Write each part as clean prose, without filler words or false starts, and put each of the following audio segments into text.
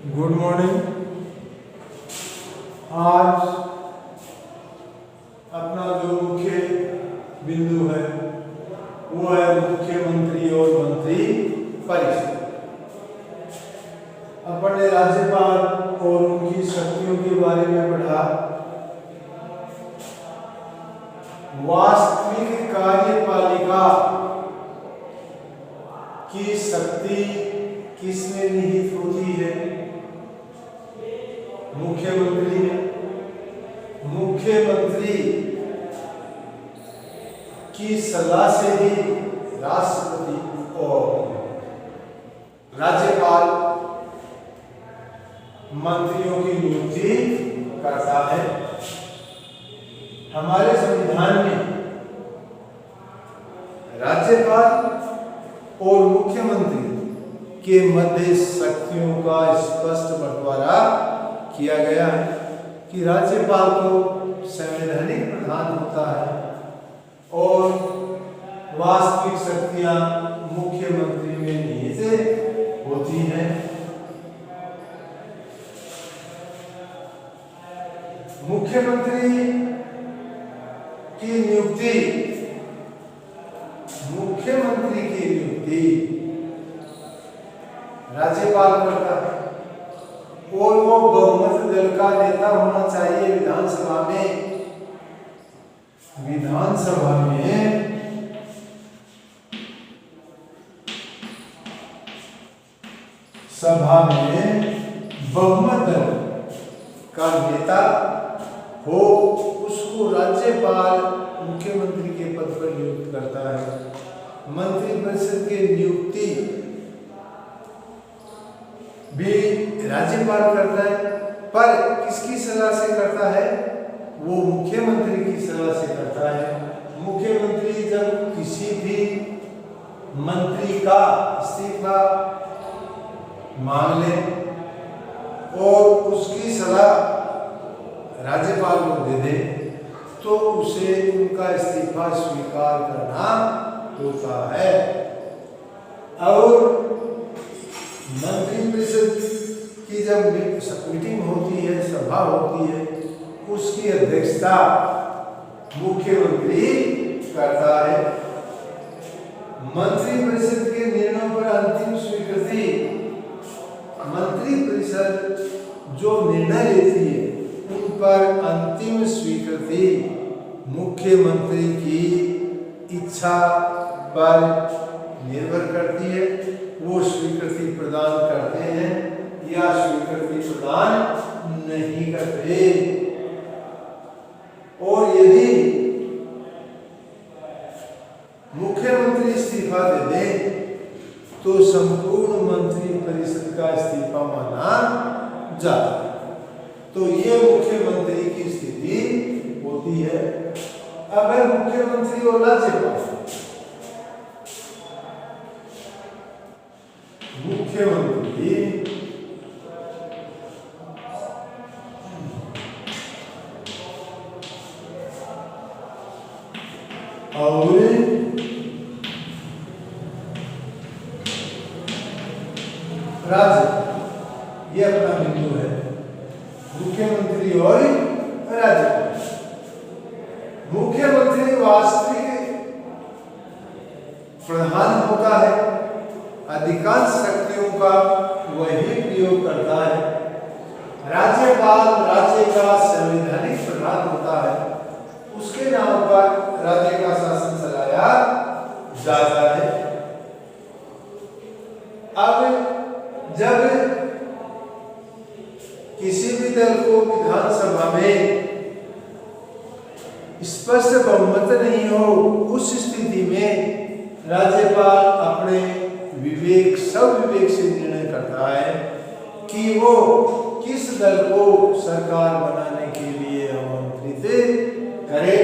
Good morning. आज अपना जो मुख्य बिंदु है वो है मुख्यमंत्री और मंत्री परिषद। अपन ने राज्यपाल और उनकी शक्तियों के बारे में पढ़ा। वास्तविक कार्यपालिका की शक्ति किसमें निहित होती है? मुख्यमंत्री में। मुख्यमंत्री की सलाह से ही राष्ट्रपति और राज्यपाल मंत्रियों की नियुक्ति करता है। हमारे संविधान में राज्यपाल और मुख्यमंत्री के मध्य शक्तियों का स्पष्ट बंटवारा किया गया है कि राज्यपाल तो संवैधानिक प्रधान होता है और वास्तविक शक्तियां मुख्यमंत्री में निहित होती हैं। मुख्यमंत्री की नियुक्ति राज्यपाल करता है और वो बहुमत दल का नेता होना चाहिए। विधानसभा में बहुमत दल का नेता हो, उसको राज्यपाल मुख्यमंत्री के पद पर नियुक्त करता है। मंत्रिपरिषद की नियुक्ति भी राज्यपाल करता है, पर किसकी सलाह से करता है? वो मुख्यमंत्री की सलाह से करता है। मुख्यमंत्री जब किसी भी मंत्री का इस्तीफा मांग ले और उसकी सलाह राज्यपाल को दे दे तो उसे उनका इस्तीफा स्वीकार करना होता है। और मंत्रिपरिषद की जब मीटिंग होती है, सभा होती है, उसकी अध्यक्षता मुख्यमंत्री करता है। मंत्रिपरिषद के निर्णयों पर अंतिम स्वीकृति, मंत्रिपरिषद जो निर्णय लेती है उन पर अंतिम स्वीकृति मुख्यमंत्री की इच्छा पर निर्भर करती है। वो स्वीकृति प्रदान करते हैं या स्वीकृति प्रदान नहीं करते। और यदि मुख्यमंत्री इस्तीफा दे दे तो संपूर्ण मंत्रिपरिषद का इस्तीफा माना जाता है। तो ये मुख्यमंत्री की स्थिति होती है। अब है मुख्यमंत्री और राज्यपाल। मुख्यमंत्री और राज्यपाल, ये अपना बिंदु है। मुख्यमंत्री और राज्यपाल। मुख्यमंत्री वास्तविक प्रधान होता है, अधिकांश शक्तियों का वही प्रयोग करता है। राज्यपाल राज्य का संवैधानिक प्रधान होता है, उसके नाम पर राज्य का शासन चलाया जाता है। अब जब किसी भी दल को विधानसभा में स्पष्ट बहुमत नहीं हो, उस स्थिति में राज्यपाल अपने सब विवेक से निर्णय करता है कि वो किस दल को सरकार बनाने के लिए आमंत्रित करे।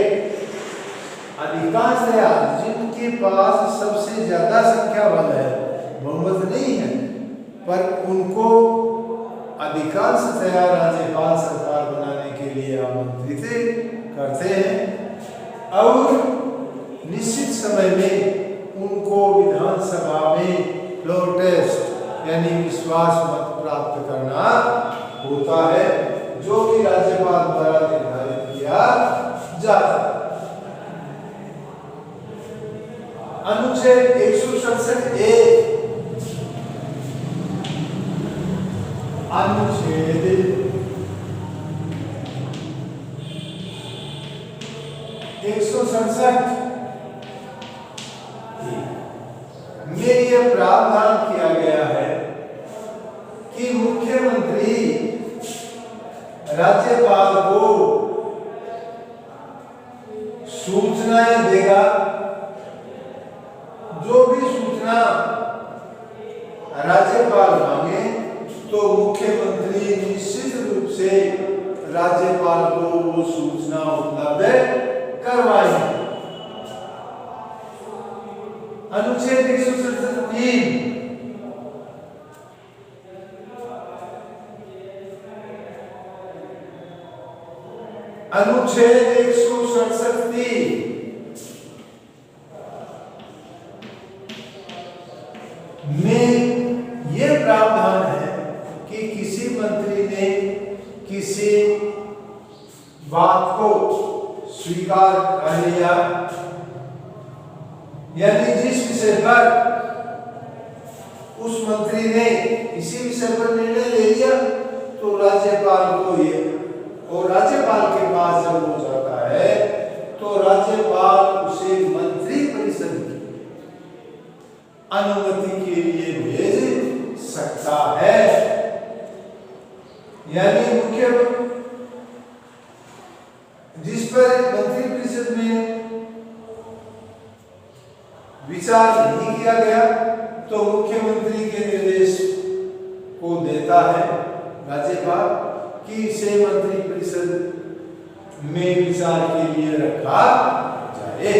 अधिकांशतया जिनके पास सबसे ज्यादा संख्या बल है, बहुमत नहीं है, पर उनको अधिकांशतया राज्यपाल सरकार बनाने के लिए आमंत्रित करते हैं और निश्चित समय में उनको विधानसभा में फ्लोर टेस्ट यानी विश्वास मत प्राप्त करना होता है, जो कि राज्यपाल द्वारा निर्धारित किया जाता है। अनुच्छेद 167 ए अनुच्छेद 167 में यह प्रावधान किया गया है कि मुख्यमंत्री राज्यपाल को सूचनाएं देगा। जो भी सूचना राज्यपाल मांगे तो मुख्यमंत्री निश्चित रूप से राज्यपाल को वो सूचना उपलब्ध करवाएंगे। अनुच्छेद 167(3) अनुच्छेद 167(3) में यह प्रावधान है कि किसी मंत्री ने किसी बात को स्वीकार कर लिया, यानी जिस विषय पर उस मंत्री ने किसी विषय पर निर्णय ले लिया तो राज्यपाल को ये, और राज्यपाल के पास जब हो जाता है तो राज्यपाल उसे मंत्री परिषद की अनुमति के लिए भेज सकता है। यानी मुख्य जिस पर मंत्री परिषद में विचार नहीं किया गया तो मुख्यमंत्री के निर्देश को देता है राज्यपाल कि इसे मंत्री परिषद में विचार के लिए रखा जाए।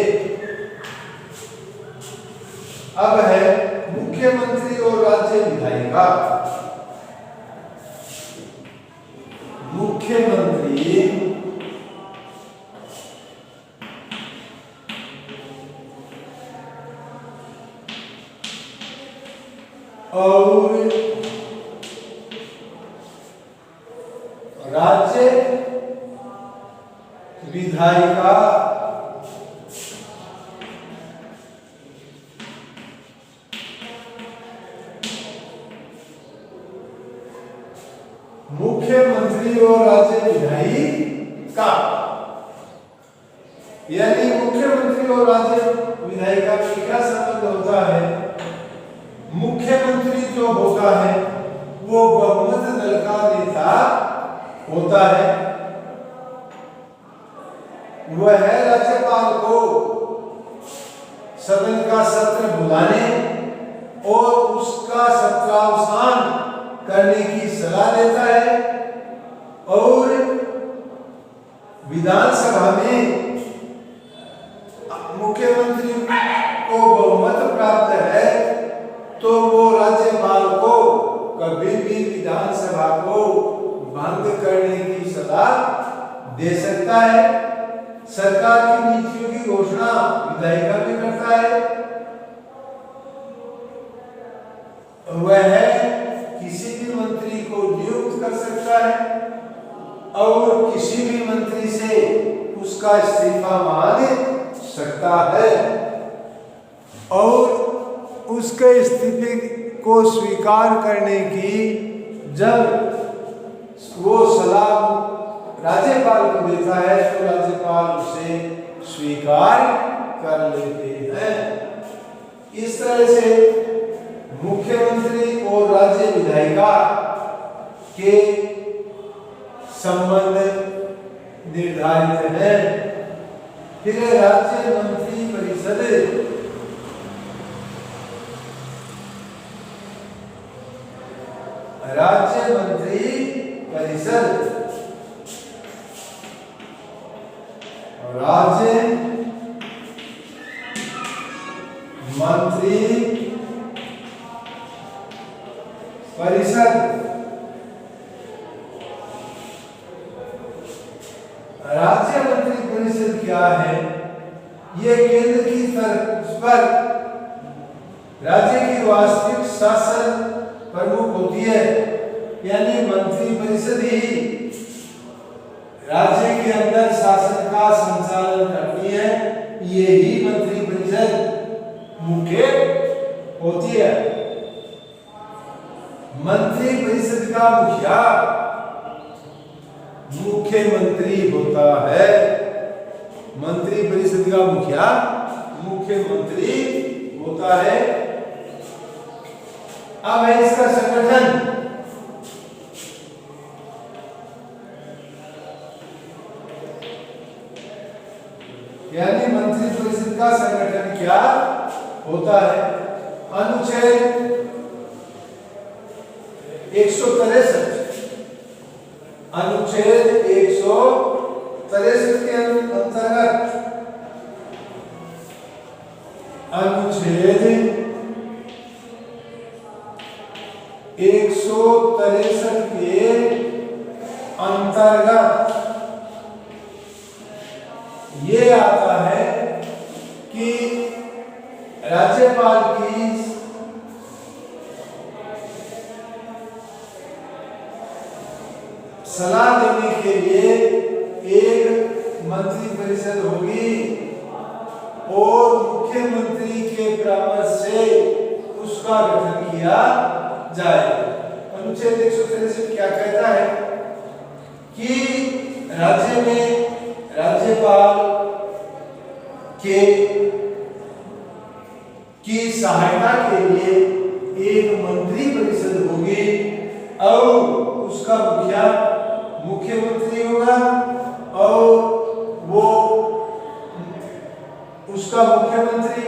अब है मुख्यमंत्री और राज्य विधायिका। मुख्यमंत्री और राज्य विधायिका मुख्यमंत्री और राज्य विधायिका, यानी मुख्यमंत्री और राज्य विधायिका में क्या संबंध होता है? मुख्यमंत्री जो होता है वो बहुमत दल का नेता होता है। वह राज्यपाल को सदन का सत्र बुलाने और उसका सत्रावसान करने की सलाह देता है, और विधानसभा में मुख्यमंत्री को बहुमत प्राप्त है तो वो राज्यपाल को कभी भी विधानसभा को भंग करने की सलाह दे सकता है। सरकार की नीतियों की घोषणा विधायिका भी करता है। वह किसी भी मंत्री को नियुक्त कर सकता है और किसी भी मंत्री से उसका इस्तीफा मांग सकता है, और उसके इस्तीफे को स्वीकार करने की जब वो सलाह राज्यपाल को देता है तो राज्यपाल उसे स्वीकार कर लेते हैं। इस तरह से मुख्यमंत्री और राज्य विधायिका के संबंध निर्धारित है। फिर राज्य मंत्री परिषद, राज्य मंत्री परिषद राज्य मंत्री परिषद राज्य मंत्री परिषद क्या है? ये केंद्र की तर्ज पर राज्य की वास्तविक शासन प्रमुख होती है, यानी मंत्री परिषद ही राज्य के अंदर शासन का संचालन करती है। यही मंत्री परिषद मुख्य होती है। मंत्री परिषद का मुखिया मुख्यमंत्री होता है। मंत्री परिषद का मुखिया मुख्यमंत्री होता है। अब है इसका संगठन। यानी मंत्री परिषद का संगठन क्या होता है। अनुच्छेद 163 अनुच्छेद 163 के अंतर्गत अनुच्छेद 163 के अंतर्गत ये आता है कि राज्यपाल की सलाह देने के लिए एक मंत्री परिषद होगी और मुख्यमंत्री के परामर्श से उसका गठन किया जाएगा। अनुच्छेद 163 क्या कहता है कि राज्य में राज्यपाल के की सहायता के लिए एक मंत्री परिषद होगी और उसका मुखिया मुख्यमंत्री होगा और वो उसका मुख्यमंत्री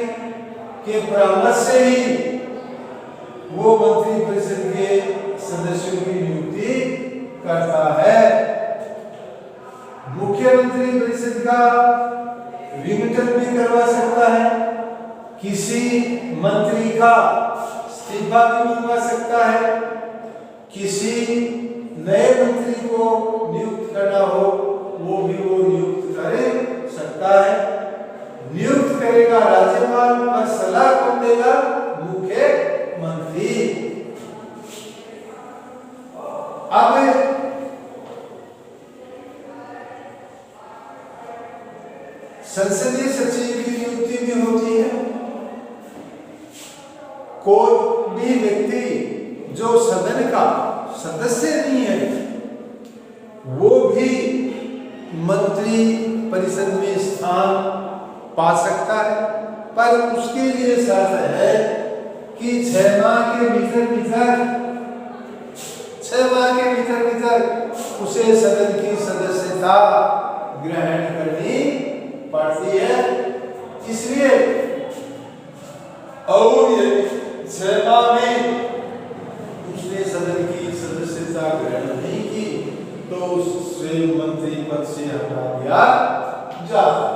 के परामर्श से ही वो मंत्री परिषद के सदस्यों की नियुक्ति करता है। मुख्यमंत्री परिषद का विघटन भी करवा सकता है, किसी मंत्री का इस्तीफा भी मंगवा सकता है, किसी नए मंत्री को नियुक्त करना हो वो भी वो नियुक्त कर सकता है। नियुक्त करेगा राज्यपाल और सलाह कौन देगा? मुख्यमंत्री। अब संसदीय सचिव की नियुक्ति भी होती है। कोई भी व्यक्ति जो सदन का सदस्य नहीं है वो भी मंत्री परिषद में स्थान पा सकता है, पर उसके लिए शर्त है कि 6 माह के भीतर उसे सदन की सदस्यता ग्रहण करनी पड़ती है। इसलिए और 6 माह में उसने सदन की सदस्यता ग्रहण नहीं की तो उसे मंत्री पद से हटा दिया जाता।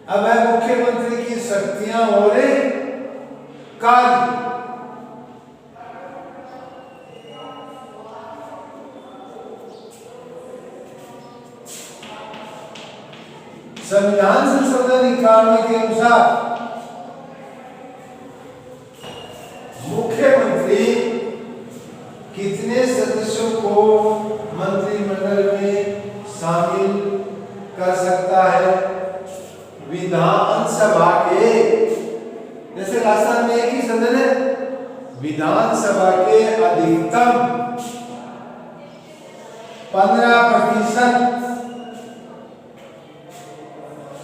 अब है मुख्यमंत्री की शक्तियां और कार्य। संविधान संशोधन 91 के अनुसार मुख्यमंत्री कितने सदस्यों को मंत्रिमंडल में शामिल कर सकता है? विधानसभा के, जैसे राजस्थान में एक ही सदन है, विधानसभा के अधिकतम 15%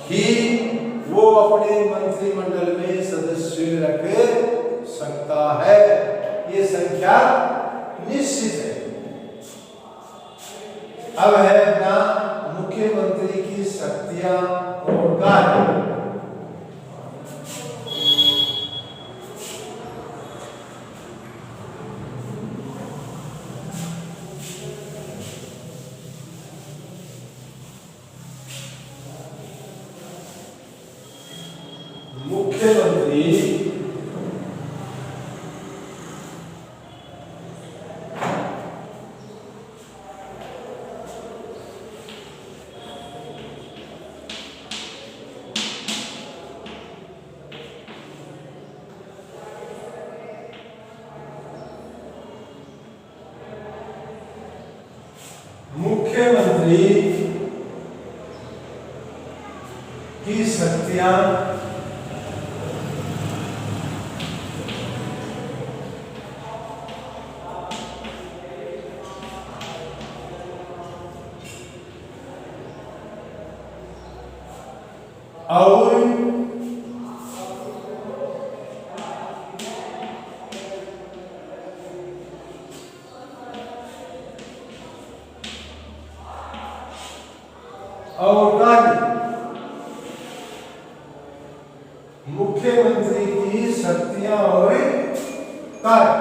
ही वो अपने मंत्रिमंडल में सदस्य रख सकता है। ये संख्या निश्चित है। अब है अपना मुख्यमंत्री की शक्तियां और कार्य। मुख्यमंत्री मुख्यमंत्री की शक्तियां और कार्य मुख्यमंत्री की शक्तियां और कार्य।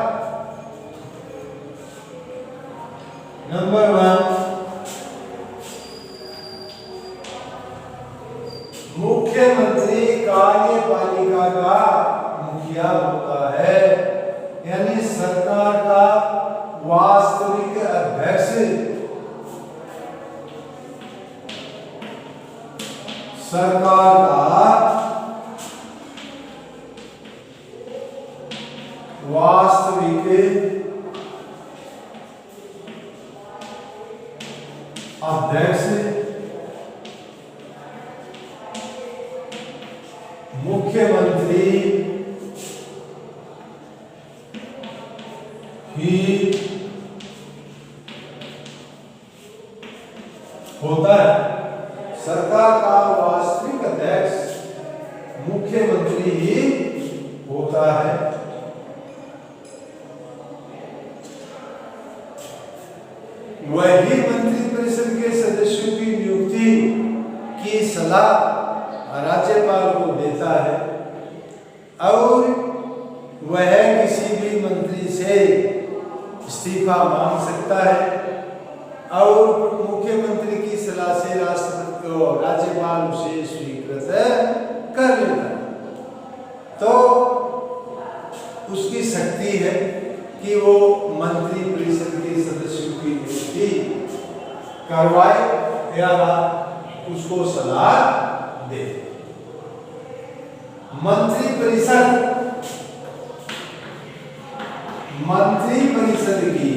नंबर 1, मुख्यमंत्री कार्यपालिका का मुखिया होता है, यानी सरकार का वास्तविक अध्यक्ष सरकार का वास्तविक अध्यक्ष मुख्यमंत्री ही होता है। सरकार का वास्तविक अध्यक्ष मुख्यमंत्री ही होता है। वही मंत्रिपरिषद के सदस्यों की नियुक्ति की सलाह राज्यपाल को देता है और वह किसी भी मंत्री से इस्तीफा मांग सकता है और मुख्यमंत्री की सलाह से राज्यपाल उसे स्वीकृत कर लेता है। तो उसकी शक्ति है कि वो मंत्रिपरिषद के सदस्यों की नियुक्ति करवाए या उसको सलाह दे। मंत्रिपरिषद की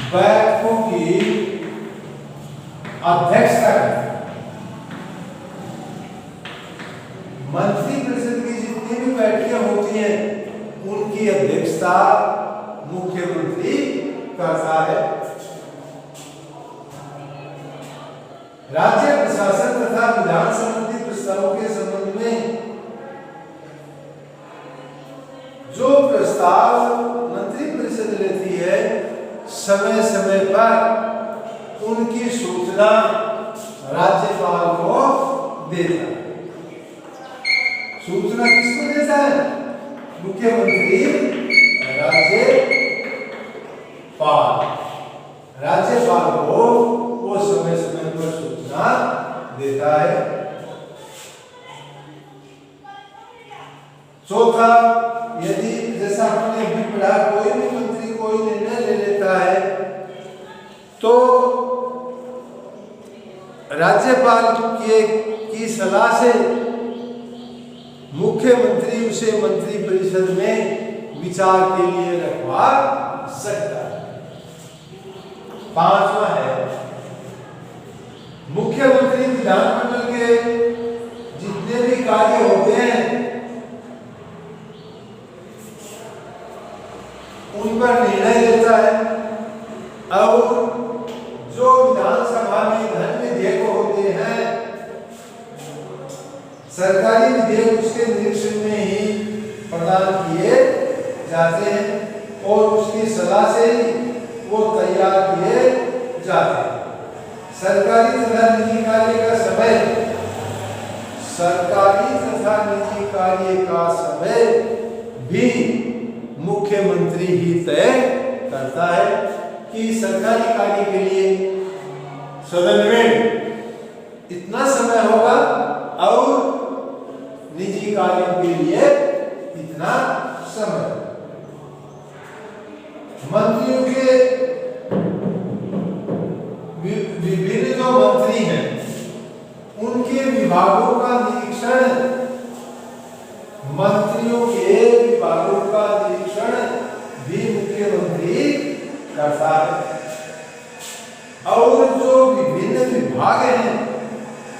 बैठकों की अध्यक्षता करती है। मंत्रिपरिषद की जितनी भी बैठकें होती हैं उनकी अध्यक्षता मुख्यमंत्री करता है। राज्य प्रशासन तथा विधान संबंधी प्रस्तावों के संबंध में जो प्रस्ताव मंत्रिपरिषद लेती है समय समय पर उनकी सूचना राज्यपाल को देता है। सूचना किसको देता है? मुख्यमंत्री राज्यपाल को वो समय समय पर सूचना देता है। चौथा, यदि जैसा हमने अभी पढ़ा कोई भी मंत्री कोई निर्णय ले लेता है तो राज्यपाल की सलाह से मुख्यमंत्री उसे मंत्रिपरिषद में विचार के लिए रखवा सकता है। पांचवा है, मुख्यमंत्री विधानमंडल के जितने भी कार्य होते हैं उन पर निर्णय लेता है और जो विधानसभा में धन विधेयक होते हैं सरकारी विधेयक उसके निरीक्षण में ही प्रदान किए जाते हैं और उसकी सलाह से ही वो तैयार किए जाते हैं। सरकारी तथा निजी कार्य का समय भी मुख्यमंत्री ही तय करता है कि सरकारी कार्य के लिए सदन में इतना समय होगा और निजी कार्यों के लिए इतना समय। मंत्रियों के विभिन्न जो मंत्री हैं उनके विभागों का निरीक्षण मंत्रियों के विभागों का निरीक्षण भी मुख्यमंत्री करता है और जो विभिन्न विभाग हैं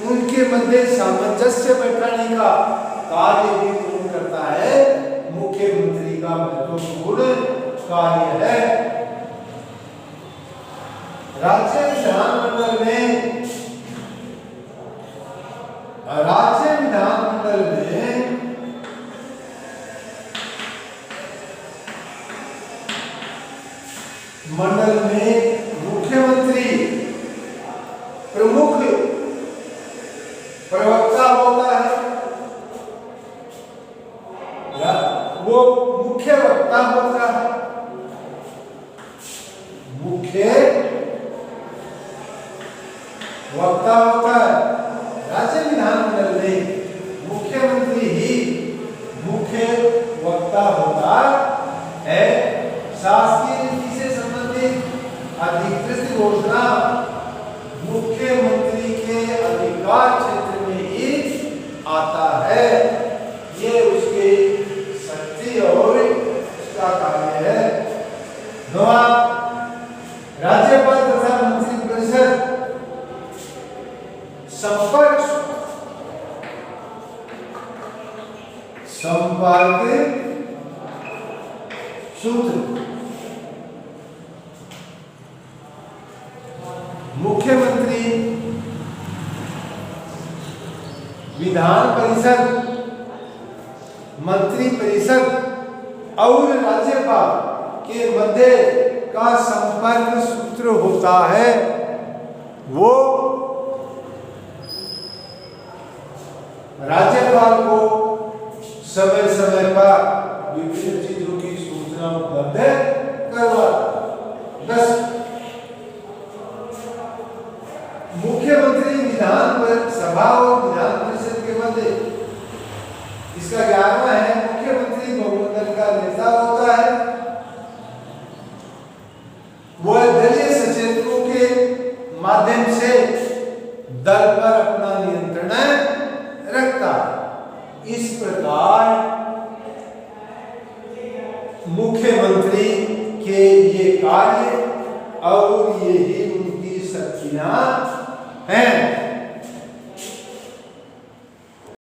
उनके मध्य सामंजस्य बैठाने का कार्य भी कौन करता है? मुख्यमंत्री का महत्वपूर्ण कार्य है। राज्य विधानमंडल में मुख्यमंत्री प्रमुख प्रवक्ता होता है, वो मुख्य वक्ता होता है। मुख्य वक्ता होता है। राज्य विधानमंडल में मुख्यमंत्री ही मुख्य वक्ता होता है। शासकीय नीति से संबंधित अधिकृत घोषणा मुख्यमंत्री के अधिकार क्षेत्र में ही आता है। ये उसकी शक्ति और उसका कार्य है। राज्यपाल तथा मंत्रिपरिषद संपर्क सूत्र मुख्यमंत्री, विधान परिषद, मंत्री परिषद और राज्यपाल के मध्य का संपर्क सूत्र होता है। वो राज्यपाल को समय समय पर विभिन्न चीजों की सूचना उपलब्ध करवा। 10 मुख्यमंत्री विधान सभा और विधान परिषद के मध्य, इसका 11वां है, मुख्यमंत्री बहुमत दल का नेता होता है। वह दलीय सचेतकों के माध्यम से दल पर अपना नियंत्रण रखता है। इस प्रकार मुख्यमंत्री के ये कार्य और यही उनकी शक्तियां हैं।